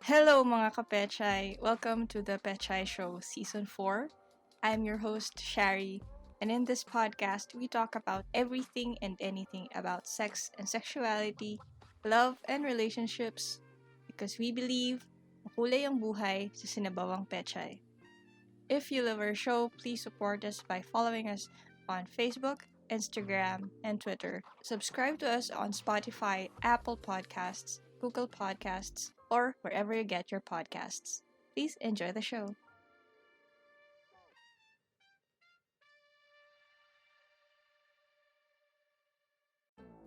Hello mga kapechay! Welcome to the Pechay Show Season 4. I'm your host, Sharee, and in this podcast, we talk about everything and anything about sex and sexuality, love and relationships, because we believe makulay ang buhay sa sinabawang pechay. If you love our show, please support us by following us on Facebook, Instagram, and Twitter. Subscribe to us on Spotify, Apple Podcasts, Google Podcasts, or wherever you get your podcasts. Please enjoy the show.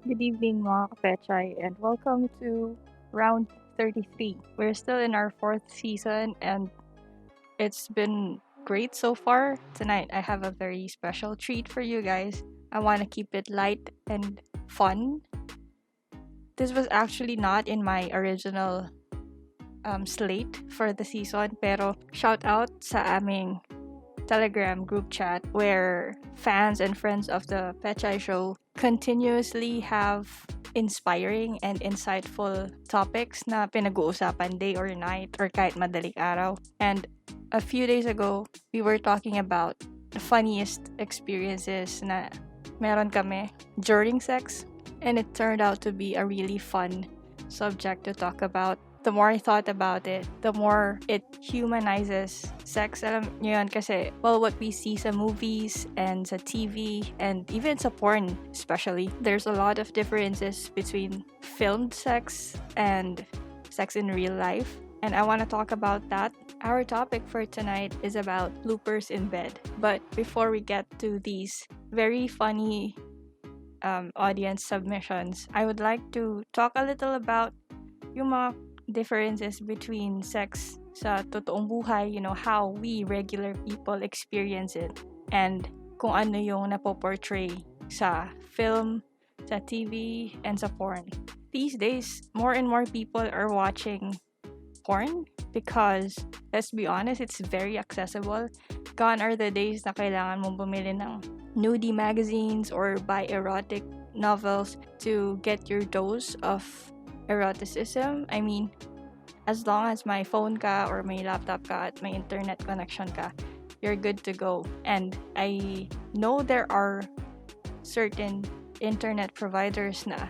Good evening, mga kapechay, and welcome to round 33. We're still in our fourth season, and it's been great so far. Tonight, I have a very special treat for you guys. I want to keep it light and fun. This was actually not in my original slate for the season, pero shout out sa aming Telegram group chat where fans and friends of the Pechay Show continuously have inspiring and insightful topics na pinag-uusapan day or night or kahit madaling araw. And a few days ago, we were talking about the funniest experiences na meron kami during sex, and it turned out to be a really fun subject to talk about. The more I thought about it, the more it humanizes sex. Alam nyo yun kasi, well, what we see sa movies and sa TV and even sa porn especially, there's a lot of differences between filmed sex and sex in real life. And I want to talk about that. Our topic for tonight is about bloopers in bed. But before we get to these very funny audience submissions, I would like to talk a little about yung mga differences between sex sa totoong buhay, how we regular people experience it, and kung ano yung napoportray sa film, sa TV, and sa porn. These days, more and more people are watching porn because, let's be honest, it's very accessible. Gone are the days na kailangan mong bumili ng nudie magazines or buy erotic novels to get your dose of eroticism. I mean, as long as may phone ka or may laptop ka at may internet connection ka, you're good to go. And I know there are certain internet providers na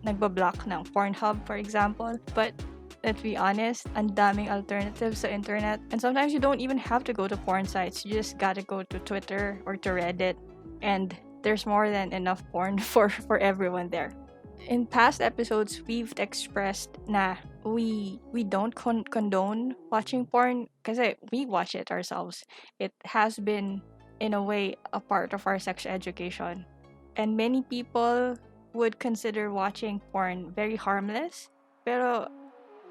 nagbablock ng Pornhub, for example, but let's be honest, ang daming alternatives sa internet. And sometimes you don't even have to go to porn sites. You just gotta go to Twitter or to Reddit, and there's more than enough porn for everyone there. In past episodes, we've expressed na we don't condone watching porn kasi we watch it ourselves. It has been, in a way, a part of our sex education. And many people would consider watching porn very harmless, pero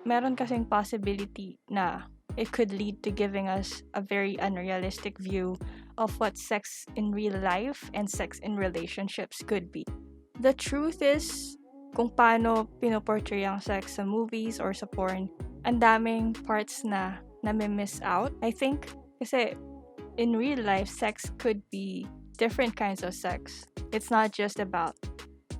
meron kasing possibility na it could lead to giving us a very unrealistic view of what sex in real life and sex in relationships could be. The truth is, kung paano pinoportray ang sex sa movies or sa porn, ang daming parts na nami-miss out, I think. Kasi in real life, sex could be different kinds of sex. It's not just about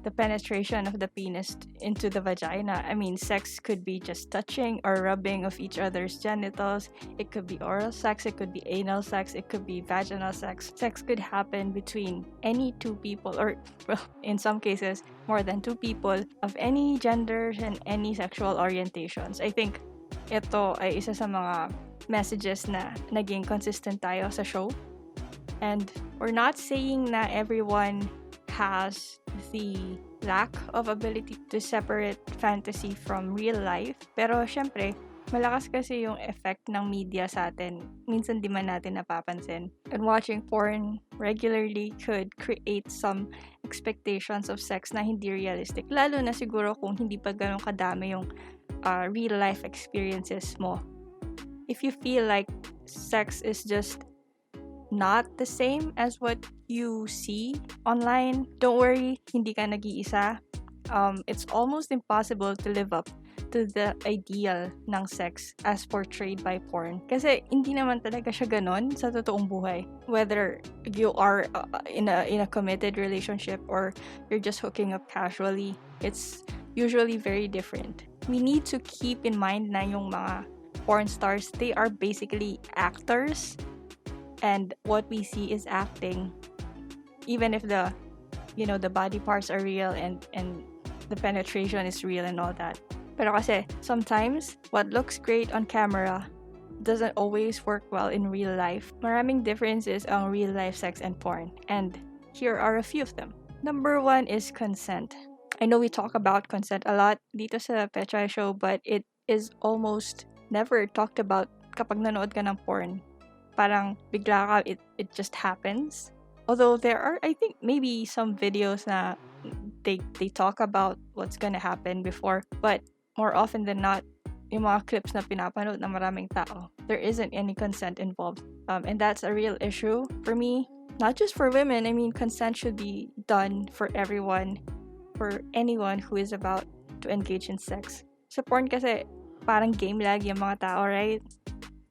the penetration of the penis into the vagina. I mean, sex could be just touching or rubbing of each other's genitals. It could be oral sex, it could be anal sex, it could be vaginal sex. Sex could happen between any two people, or, well, in some cases, more than two people of any genders and any sexual orientations. I think ito ay isa sa mga messages na naging consistent tayo sa show. And we're not saying na everyone has the lack of ability to separate fantasy from real life. Pero syempre, malakas kasi yung effect ng media sa atin. Minsan di man natin napapansin. And watching porn regularly could create some expectations of sex na hindi realistic. Lalo na siguro kung hindi pa ganun kadami yung real life experiences mo. If you feel like sex is just not the same as what you see online, don't worry, hindi ka nag-iisa. It's almost impossible to live up to the ideal ng sex as portrayed by porn. Kasi hindi naman talaga siya ganon sa totoong buhay. Whether you are in a committed relationship or you're just hooking up casually, it's usually very different. we need to keep in mind na yung mga porn stars, they are basically actors, and what we see is acting, even if the body parts are real and the penetration is real and all that. Pero kasi sometimes what looks great on camera doesn't always work well in real life. Maraming differences ang real life sex and porn, and here are a few of them. Number 1 is consent. I know we talk about consent a lot dito sa Pechay Show, but it is almost never talked about kapag nanood ka ng porn. Parang bigla ka, it just happens. Although there are, I think, maybe some videos na they talk about what's gonna happen before, but more often than not, yung mga clips na pinapanood ng maraming tao, there isn't any consent involved. And that's a real issue for me. Not just for women, I mean, consent should be done for everyone, for anyone who is about to engage in sex. Sa porn kasi, parang game lagi yung mga tao, right?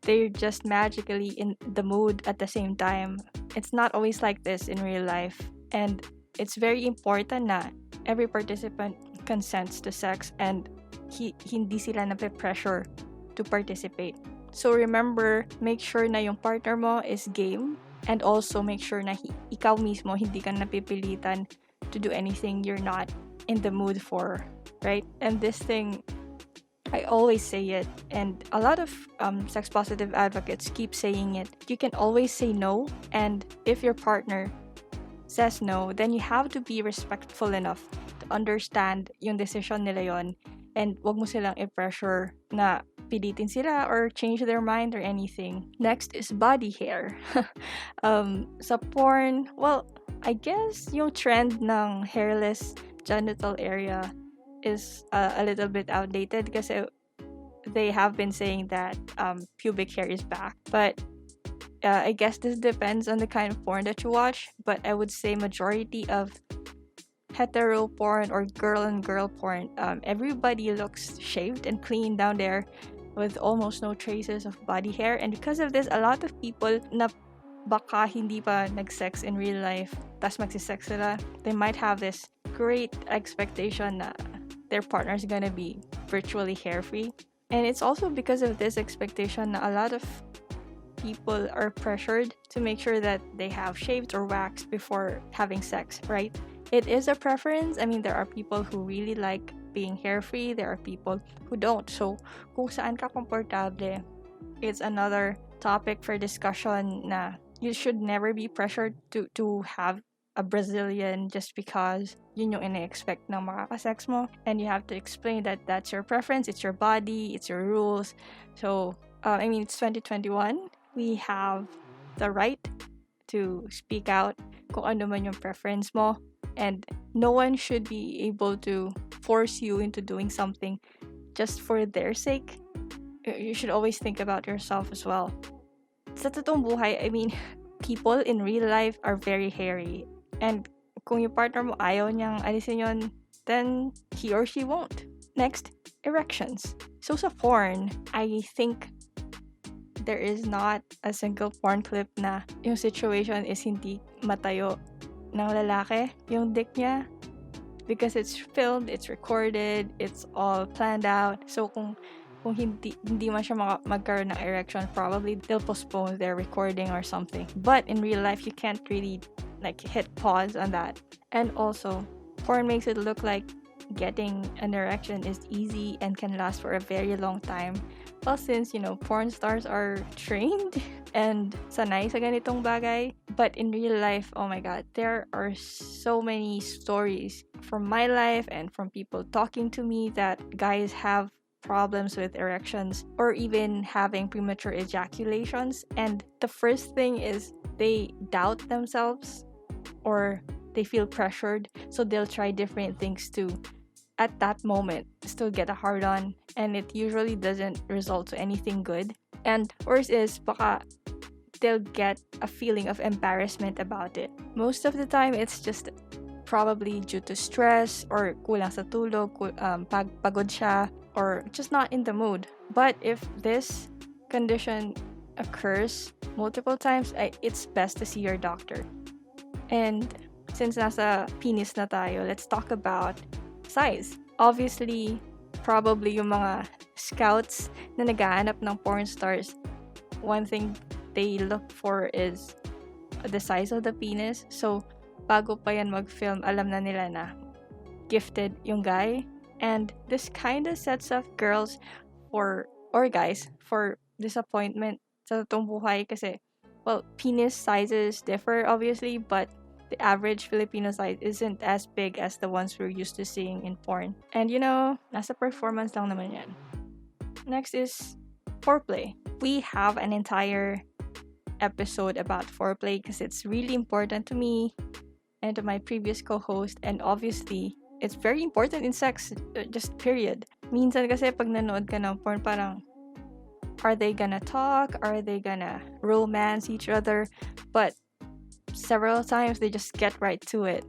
They're just magically in the mood at the same time. It's not always like this in real life. And it's very important na every participant consents to sex and hindi sila nape-pressure to participate. So remember, make sure na yung partner mo is game, and also make sure na ikaw mismo hindi ka napipilitan to do anything you're not in the mood for, right? And this thing, I always say it, and a lot of sex positive advocates keep saying it. You can always say no, and if your partner says no, then you have to be respectful enough to understand yung decision nila yon, and wag mo silang i-pressure na pilitin sila or change their mind or anything. Next is body hair. Sa porn, well, I guess yung trend ng hairless genital area is a little bit outdated kasi they have been saying that pubic hair is back. But I guess this depends on the kind of porn that you watch, but I would say majority of hetero porn or girl and girl porn, everybody looks shaved and clean down there with almost no traces of body hair. And because of this, a lot of people na baka hindi pa nag-sex in real life, tas magsisex sila, they might have this great expectation na their partner is gonna be virtually hair-free. And it's also because of this expectation na a lot of people are pressured to make sure that they have shaved or waxed before having sex, right? It is a preference. I mean, there are people who really like being hair-free. There are people who don't. So, kung saan ka komportable, it's another topic for discussion na you should never be pressured to have a Brazilian just because yun yung ina-expect ng makakasex mo. And you have to explain that that's your preference, it's your body, it's your rules. So, I mean, it's 2021. We have the right to speak out kung ano man yung preference mo. And no one should be able to force you into doing something just for their sake. You should always think about yourself as well. Sa totoong buhay, I mean, people in real life are very hairy. And kung yung partner mo ayaw niyang alisin yun, then he or she won't. Next, erections. So sa porn, I think there is not a single porn clip na yung situation is hindi matayo ng lalaki yung dick niya, because it's filmed, it's recorded, it's all planned out. So kung hindi man siya magkaroon ng erection, probably they'll postpone their recording or something. But in real life, you can't really like hit pause on that. And also, porn makes it look like getting an erection is easy and can last for a very long time. Well, since, porn stars are trained and sanay sa ganitong bagay. But in real life, oh my god, there are so many stories from my life and from people talking to me that guys have problems with erections or even having premature ejaculations. And the first thing is they doubt themselves or they feel pressured. So they'll try different things to, at that moment, still get a hard on, and it usually doesn't result to anything good. And worse is baka they'll get a feeling of embarrassment about it. Most of the time, it's just probably due to stress or kulang sa tulog, pagod siya, or just not in the mood. But if this condition occurs multiple times, it's best to see your doctor. And since nasa penis na tayo, let's talk about size. Obviously, probably yung mga scouts na naghahanap ng porn stars, one thing they look for is the size of the penis. So, bago pa yan mag-film, alam na nila na gifted yung guy. And this kind of sets up girls or guys for disappointment sa totoong buhay kasi, well, penis sizes differ obviously, but the average Filipino size isn't as big as the ones we're used to seeing in porn. And nasa performance lang naman yan. Next is foreplay. We have an entire episode about foreplay because it's really important to me and to my previous co-host, and obviously it's very important in sex, just period. Minsan kasi pag nanood ka ng porn, parang are they gonna talk? Are they gonna romance each other? But several times they just get right to it.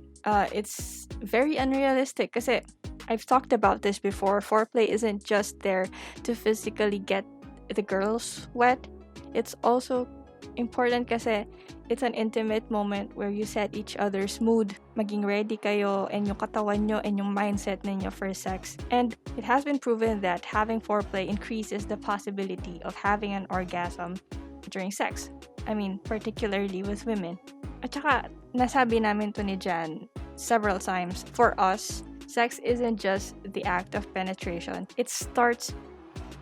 It's very unrealistic kasi I've talked about this before. Foreplay isn't just there to physically get the girls wet. It's also important kasi it's an intimate moment where you set each other's mood. Maging ready kayo and yung katawan nyo and yung mindset ninyo for sex. And it has been proven that having foreplay increases the possibility of having an orgasm during sex. I mean, particularly with women. At saka, nasabi namin to ni Jan several times. For us, sex isn't just the act of penetration. It starts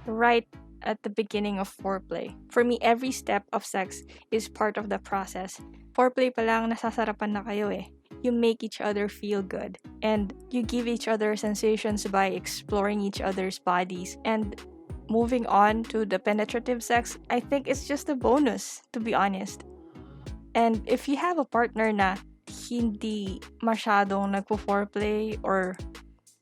right at the beginning of foreplay. For me, every step of sex is part of the process. Foreplay pa lang, nasasarapan na kayo eh. You make each other feel good. And you give each other sensations by exploring each other's bodies. And moving on to the penetrative sex, I think it's just a bonus, to be honest. And if you have a partner na hindi masyadong nagpo-foreplay or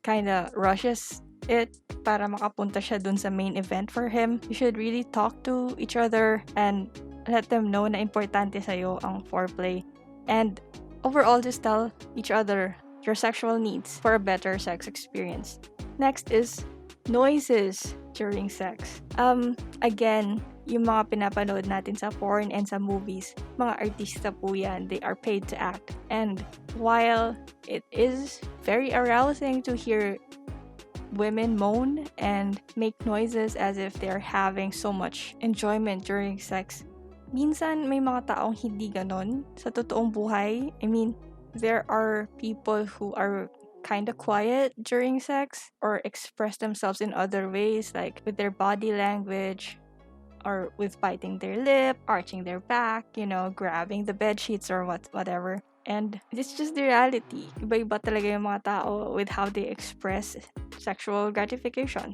kinda rushes it para makapunta siya dun sa main event for him, you should really talk to each other and let them know na importante sa'yo ang foreplay. And overall, just tell each other your sexual needs for a better sex experience. Next is noises during sex. Again, yung mga pinapanood natin sa porn and sa movies, mga artista po yan, they are paid to act. And while it is very arousing to hear women moan and make noises as if they're having so much enjoyment during sex, minsan may mga taong hindi ganon sa totoong buhay. I mean, there are people who are kind of quiet during sex or express themselves in other ways, like with their body language or with biting their lip, arching their back, grabbing the bed sheets or whatever. And it's just the reality. Iba-iba talaga yung mga tao with how they express sexual gratification.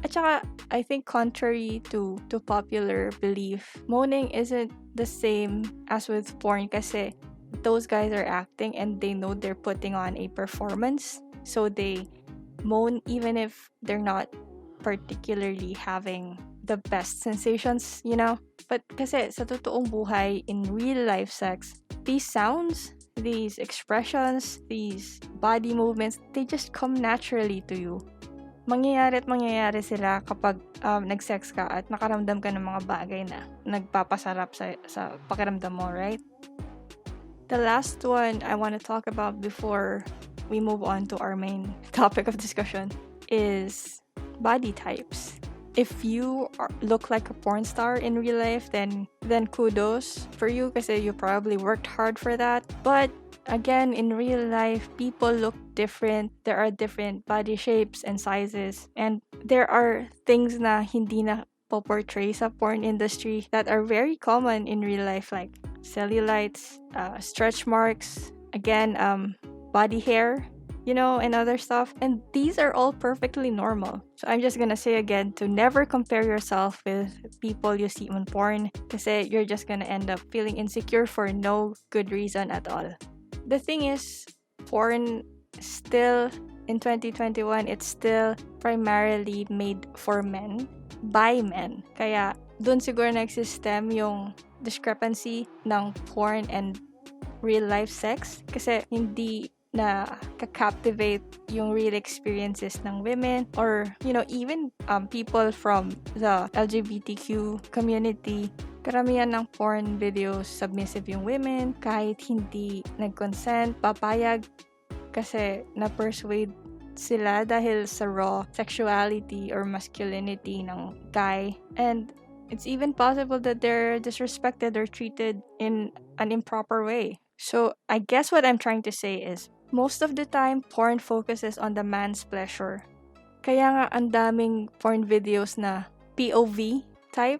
At saka, I think contrary to popular belief, moaning isn't the same as with porn kasi those guys are acting and they know they're putting on a performance. So they moan even if they're not particularly having the best sensations, But kasi sa totoong buhay, in real life sex, these sounds, these expressions, these body movements, they just come naturally to you. Mangyayari sila kapag nag-sex ka at nakaramdam ka ng mga bagay na nagpapasarap sa pakiramdam mo, right? The last one I want to talk about before we move on to our main topic of discussion is body types. If you look like a porn star in real life, then kudos for you kasi you probably worked hard for that. But again, in real life, people look different. There are different body shapes and sizes. And there are things na hindi na portray sa porn industry that are very common in real life, like cellulites, stretch marks, again, body hair, and other stuff. And these are all perfectly normal. So I'm just gonna say again to never compare yourself with people you see on porn kasi you're just gonna end up feeling insecure for no good reason at all. The thing is, porn still, in 2021, it's still primarily made for men, by men. Kaya dun siguro nagsistem yung discrepancy ng porn and real life sex kasi hindi na captivate yung real experiences ng women or even people from the LGBTQ community. Karamihan ng porn videos submissive yung women, kahit hindi nag-consent, papayag kasi na-persuade sila dahil sa raw sexuality or masculinity ng guy. And it's even possible that they're disrespected or treated in an improper way. So I guess what I'm trying to say is, most of the time, porn focuses on the man's pleasure. Kaya nga ang daming porn videos na POV type,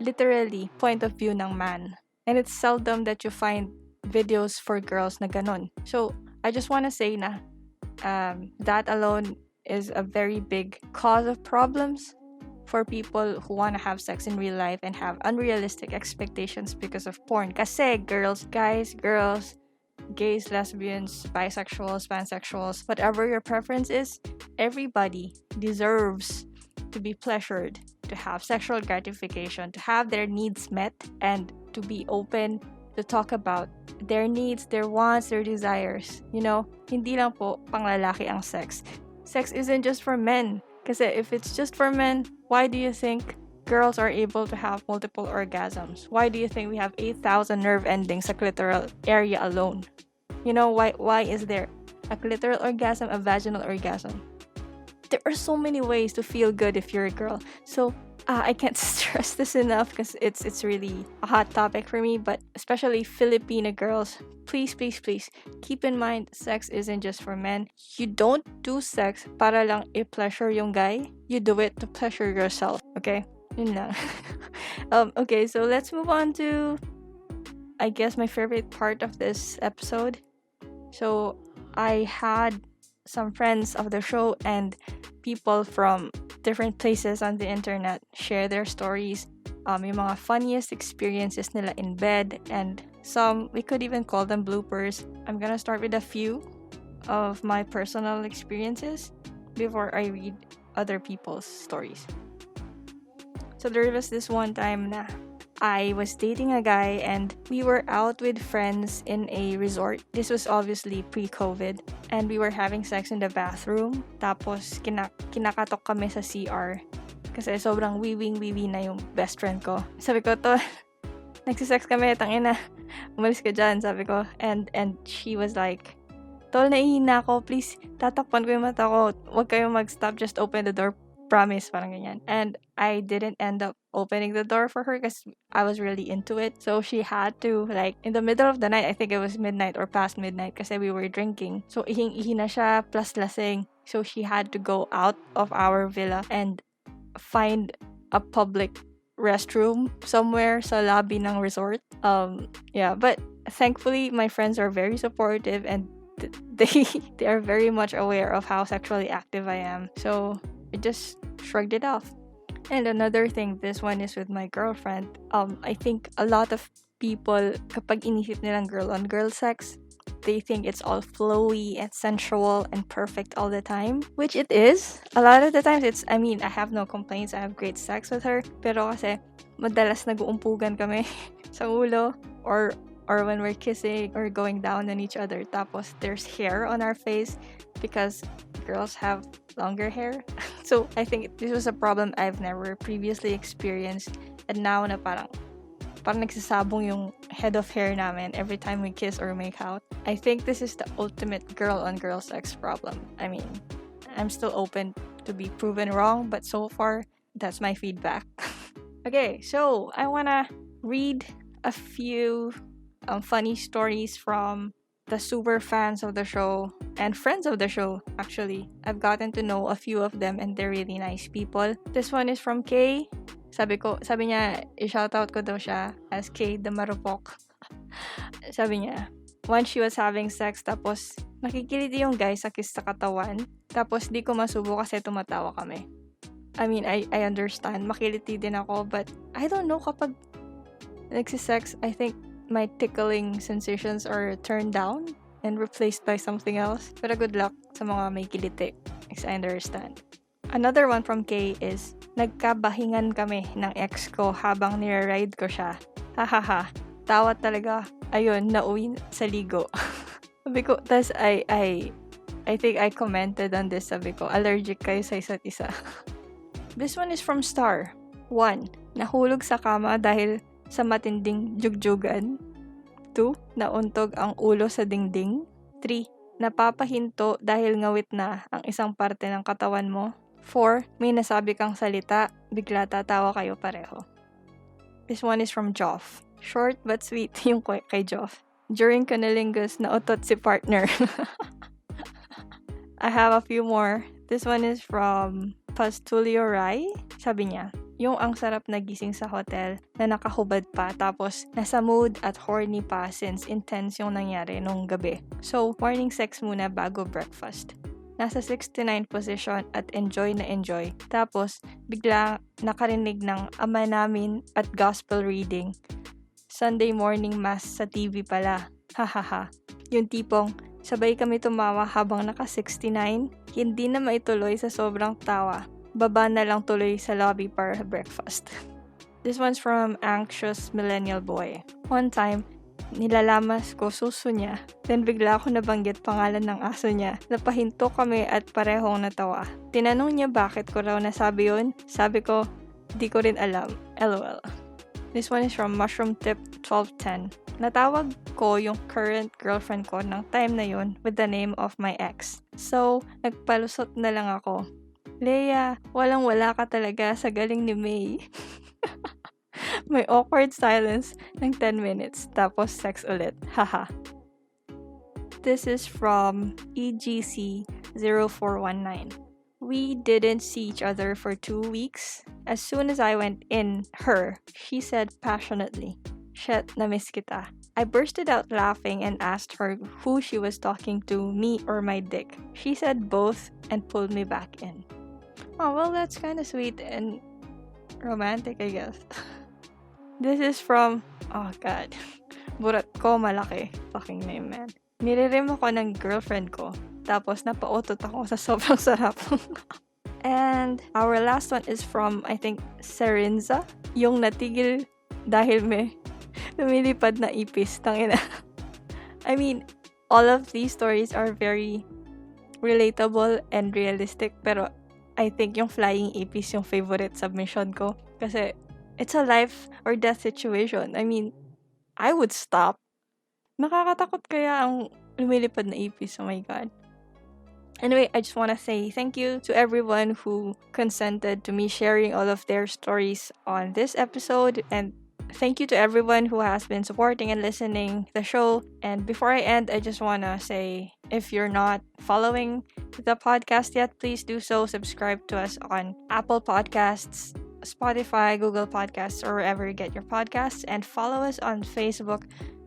literally point of view ng man. And it's seldom that you find videos for girls na ganon. So I just want to say na that alone is a very big cause of problems for people who want to have sex in real life and have unrealistic expectations because of porn. Kasi girls, guys, girls, gays, lesbians, bisexuals, pansexuals, whatever your preference is, everybody deserves to be pleasured, to have sexual gratification, to have their needs met, and to be open to talk about their needs, their wants, their desires. Hindi lang po panglalaki ang sex. Sex isn't just for men. Kasi if it's just for men, why do you think girls are able to have multiple orgasms? Why do you think we have 8,000 nerve endings sa clitoral area alone? Why is there a clitoral orgasm, a vaginal orgasm? There are so many ways to feel good if you're a girl. So I can't stress this enough because it's really a hot topic for me, but especially Filipino girls, please keep in mind, sex isn't just for men. You don't do sex para lang i-pleasure yung guy. You do it to pleasure yourself. Okay? Yun lang. Okay, so let's move on to, I guess, my favorite part of this episode. So I had some friends of the show and people from different places on the internet share their stories, yung mga funniest experiences nila in bed, and some, we could even call them bloopers. I'm gonna start with a few of my personal experiences before I read other people's stories. So there was this one time na I was dating a guy and we were out with friends in a resort. This was obviously pre-COVID, and we were having sex in the bathroom. Tapos kinakatok kami sa CR kasi sobrang wiwing na yung best friend ko. Sabi ko, to, nagsisex kami, tangina, umalis ka dyan, sabi ko. And she was like, tol, naihina ako, please, tatakpan ko yung mata ko, wag kayong mag-stop, just open the door, promise, parang ganyan. And I didn't end up opening the door for her because I was really into it. So she had to, like, in the middle of the night, I think it was midnight or past midnight kasi we were drinking. So ihing-ihi na siya plus lasing. So she had to go out of our villa and find a public restroom somewhere sa lobby ng resort. But thankfully my friends are very supportive and they are very much aware of how sexually active I am. So I just shrugged it off. And another thing, this one is with my girlfriend. I think a lot of people, kapag inisip nilang girl-on-girl sex, they think it's all flowy and sensual and perfect all the time, which it is. A lot of the times, I have no complaints. I have great sex with her. Pero kasi, madalas nag-uumpugan kami sa ulo or when we're kissing or going down on each other. Tapos, there's hair on our face because girls have longer hair. So I think this was a problem I've never previously experienced, and now na parang nagsasabong yung head of hair namin every time we kiss or make out. I think this is the ultimate girl-on-girl sex problem. I'm still open to be proven wrong, but so far that's my feedback. Okay, so I wanna read a few funny stories from the super fans of the show and friends of the show. Actually, I've gotten to know a few of them and they're really nice people. This one is from Kay. Sabi niya, i-shoutout ko daw siya as Kay the Marupok. Sabi niya, once she was having sex, tapos nakikiliti yung guy sa kiss sa katawan, tapos di ko masubo kasi tumatawa kami. I understand, makiliti din ako, but I don't know, kapag nagsisex, I think my tickling sensations are turned down and replaced by something else. Pero good luck sa mga may kiliti, because I understand. Another one from Kay is, nagkabahingan kami ng ex ko habang nire-ride ko siya. Hahaha, tawa talaga. Ayun, nauwi sa ligo. Sabi ko, tas I think I commented on this, sabi ko, allergic kayo sa isa't isa. This one is from Star. 1. Nahulog sa kama dahil sa matinding jugjugan. 2. Nauntog ang ulo sa dingding. 3. napapahinto dahil ngawit na ang isang parte ng katawan mo. 4. May nasabi kang salita, bigla tatawa kayo pareho. This one is from Joff. Short but sweet yung kay Joff. During cunnilingus, nautot si partner. I have a few more. This one is from Pastulio Rai. Sabi niya, yung ang sarap na gising sa hotel na nakahubad pa tapos nasa mood at horny pa since intense yung nangyari nung gabi. So, morning sex muna bago breakfast. Nasa 69 position at enjoy na enjoy. Tapos, bigla nakarinig ng ama namin at gospel reading. Sunday morning mass sa TV pala. Hahaha. Yung tipong, sabay kami tumawa habang naka 69. Hindi na maituloy sa sobrang tawa. Baba na lang tuloy sa lobby para breakfast. This one's from Anxious Millennial Boy. One time, nilalamas ko suso niya. Then bigla ako nabanggit pangalan ng aso niya. Napahinto kami at parehong natawa. Tinanong niya bakit ko raw nasabi yun. Sabi ko, di ko rin alam. LOL. This one is from Mushroom Tip 1210. Natawag ko yung current girlfriend ko ng time na yun with the name of my ex. So, nagpalusot na lang ako. Leia, walang-wala ka talaga sa galing ni May. May awkward silence ng 10 minutes. Tapos sex ulit. Haha. This is from EGC 0419. We didn't see each other for 2 weeks. As soon as I went in her, she said passionately, "Shit, namiss kita." I bursted out laughing and asked her who she was talking to, me or my dick. She said both and pulled me back in. Oh, well, that's kind of sweet and romantic, I guess. This is from, oh god, burat ko malaki. Fucking name, man. Niririm ako ng girlfriend ko. Tapos napautot ako sa sobrang sarap. And our last one is from, I think, Serinza. Yung natigil dahil may lumilipad na ipis. Tangina. I mean, all of these stories are very relatable and realistic. Pero I think yung flying ipis yung favorite submission ko. Kasi it's a life or death situation. I mean, I would stop. Nakakatakot kaya ang lumilipad na ipis. Oh my God. Anyway, I just want to say thank you to everyone who consented to me sharing all of their stories on this episode. And thank you to everyone who has been supporting and listening the show. And before I end, I just want to say, if you're not following the podcast yet, please do so. Subscribe to us on Apple Podcasts, Spotify, Google Podcasts, or wherever you get your podcasts. And follow us on Facebook,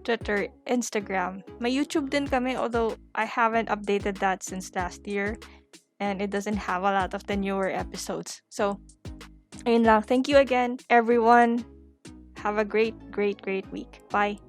Twitter, Instagram. May YouTube din kami, although I haven't updated that since last year. And it doesn't have a lot of the newer episodes. So, ayun lang. Thank you again, everyone. Have a great, great, great week. Bye.